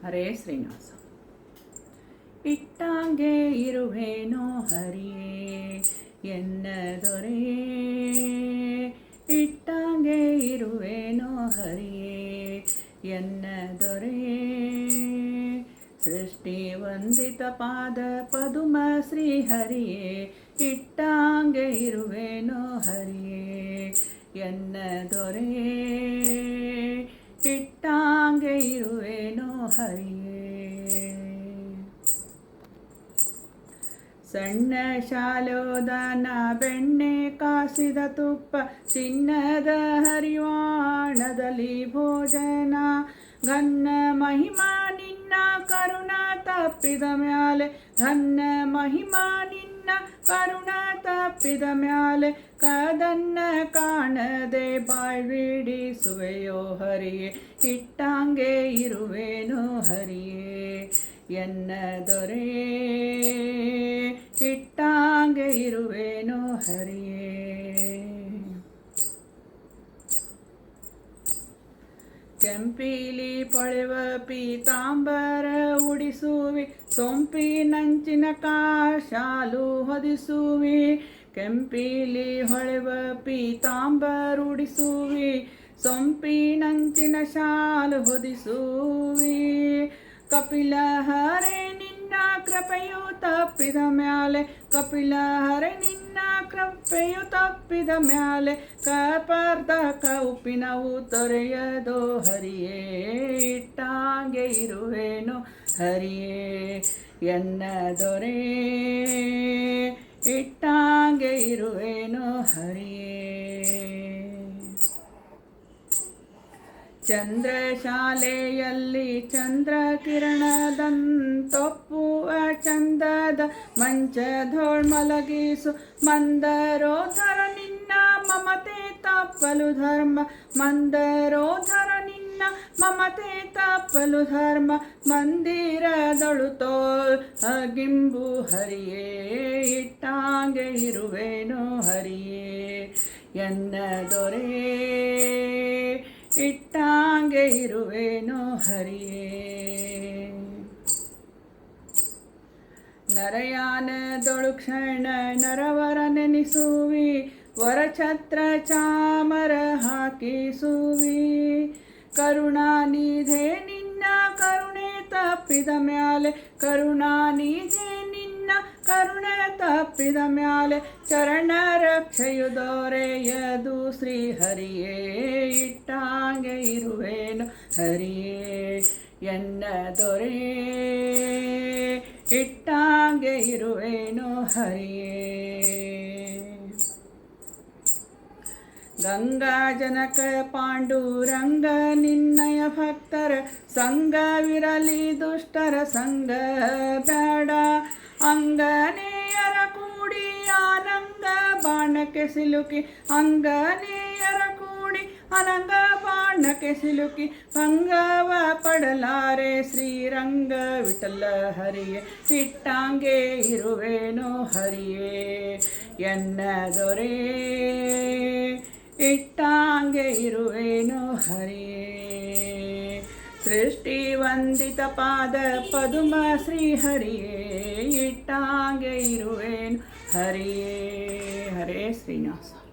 ಹರೇ ಶ್ರೀನಿವಾಸ. ಇಟ್ಟಾಂಗೆ ಇರುವೇನೋ ಹರಿಯೇ ಎನ್ನ ದೊರೆಯೇ, ಇಟ್ಟಾಂಗೆ ಇರುವೇನೋ ಹರಿಯೇ ಎನ್ನ ದೊರೆಯೇ. ಸೃಷ್ಟಿ ವಂದಿತ ಪಾದ ಪದುಮ ಶ್ರೀ ಹರಿಯೇ, ಇಟ್ಟಾಂಗೆ ಇರುವೇನೋ ಹರಿಯೇ ಎನ್ನ ದೊರೆಯೇ, ಇಟ್ಟಾಂಗೆ ಇರುವೇನೋ ಹರಿಯೇ. ಸಣ್ಣ ಶಾಲೋದನ ಬೆಣ್ಣೆ ಕಾಸಿದ ತುಪ್ಪ ಚಿನ್ನದ ಹರಿವಾಣದಲ್ಲಿ ಭೋಜನ, ಘನ್ನ ಮಹಿಮಾ ನಿನ್ನ ಕರುಣ ತಪ್ಪಿದ ಮ್ಯಾಲೆ, ಘನ್ನ ಮಹಿಮಾ ನಿನ್ನ ಕರುಣ ತಪ್ಪಿದ ಮ್ಯಾಲೆ, ಕದನ್ನ ಕಾಣದೆ ಬಾಯ್ ಬಿಡಿಸುವೆಯೋ ಹರಿಯೇ, ಇಟ್ಟಾಂಗೆ ಇರುವೇನೋ ಹರಿಯೇ ಎನ್ನ ದೊರೆಯೇ, ಇಟ್ಟಾಂಗೆ ಇರುವೇನೋ ಹರಿಯೇ. ಕೆಂಪೀಲಿ ಪೊಳೆವ ಪೀತಾಂಬರ ಉಡಿಸುವಿ, ಸೊಂಪಿನಂಚಿನ ಶಾಲು ಹೊದಿಸುವಿ, ಕೆಂಪೀಲಿ ಹೊಳೆವ ಪೀತಾಂಬರ ಉಡಿಸುವಿ, ಸೊಂಪಿನಂಚಿನ ಶಾಲು ಹೊದಿಸುವಿ. ಕಪಿಲ ಹರೆ ನಿನ್ನ ಕೃಪೆಯು ತಪ್ಪಿದ ಮ್ಯಾಲೆ, ಕಪಿಲ ಹರೆ ನಿನ್ನ ಕೃಪೆಯು ತಪ್ಪಿದ ಮ್ಯಾಲೆ, ಕಪರ್ದ ಕೌಪಿನವು ತೊರೆಯದೋ ಹರಿಯೇ, ಇಟ್ಟಾಂಗೆ ಇರುವೇನೋ ಹರಿಯೇ ಎನ್ನ ದೊರೆಯೇ, ಇಟ್ಟಾಂಗೆ ಇರುವೇನೋ ಹರಿಯೇ. ಚಂದ್ರಶಾಲೆಯಲ್ಲಿ ಚಂದ್ರ ಕಿರಣದಂತೊಪ್ಪುವ ಚಂದದ ಮಂಚದೊಳ್ ಮಲಗಿಸು, ಮಂದರೋಧರ ನಿನ್ನ ಮಮತೆ ತಪ್ಪಲು ಧರ್ಮ, ಮಂದರೋಧರ ನಿನ್ನ ಮಮತೆ ತಪ್ಪಲು ಧರ್ಮ. ಮಂದಿರದೊಳು ತೋಲ್ ಅಗಿಂಬು ಹರಿಯೇ, ಇಟ್ಟಾಂಗೆ ಇರುವೇನೋ ಹರಿಯೇ ಎನ್ನ ದೊರೆಯೇ, ಇಟ್ಟಾಂಗೆ ಇರುವೇನೋ ಹರಿಯೇ. ನರಯಾನದೊಳು ಕ್ಷಣ ನರವರ ನೆನೆಸುವಿ, ವರಛತ್ರ ಚಾಮರ ಹಾಕಿಸುವಿ, ಕರುಣಾನಿಧೆ ನಿನ್ನ ಕರುಣೆ ತಪ್ಪಿದ ಮ್ಯಾಲೆ, ಕರುಣಾನಿಧೆ ನಿನ್ನ ಕರುಣೆ ತಪ್ಪಿದ ಮ್ಯಾಲೆ, ಚರಣ ರಕ್ಷೆಯು ದೊರೆಯದು ಶ್ರೀ ಹರಿಯೇ, ಇಟ್ಟಾಂಗೆ ಇರುವೇನೋ ಹರಿಯೇ ಎನ್ನ ದೊರೆಯೇ, ಇಟ್ಟಾಂಗೆ ಇರುವೇನೋ ಹರಿಯೇ. ಗಂಗಾ ಜನಕ ಪಾಂಡುರಂಗ ನಿನ್ನಯ ಭಕ್ತರ ಸಂಗವಿರಲಿ, ದುಷ್ಟರ ಸಂಗ ಬೇಡ. ಅಂಗನೇಯರ ಕೂಡಿ ಆನಂಗ ಬಾಣಕ್ಕೆ ಸಿಲುಕಿ, ಅಂಗನೇಯರ ಕೂಡಿ ಅನಂಗ ಬಾಣಕ್ಕೆ ಸಿಲುಕಿ, ಭಂಗವ ಪಡಲಾರೆ ಶ್ರೀರಂಗ ವಿಠಲ ಹರಿಯೇ, ಇಟ್ಟಾಂಗೆ ಇರುವೇನೋ ಹರಿಯೇ ಎನ್ನ ದೊರೆಯೇ, ಇಟ್ಟಾಂಗೆ ಇರುವೇನೋ ಹರಿಯೇ. ಸೃಷ್ಟಿ ವಂದಿತ ಪಾದ ಪದುಮ ಶ್ರೀ ಹರಿಯೇ, ಇಟ್ಟಾಂಗೆ ಇರುವೇನೋ ಹರಿಯೇ. ಹರೇ ಶ್ರೀನಿವಾಸ.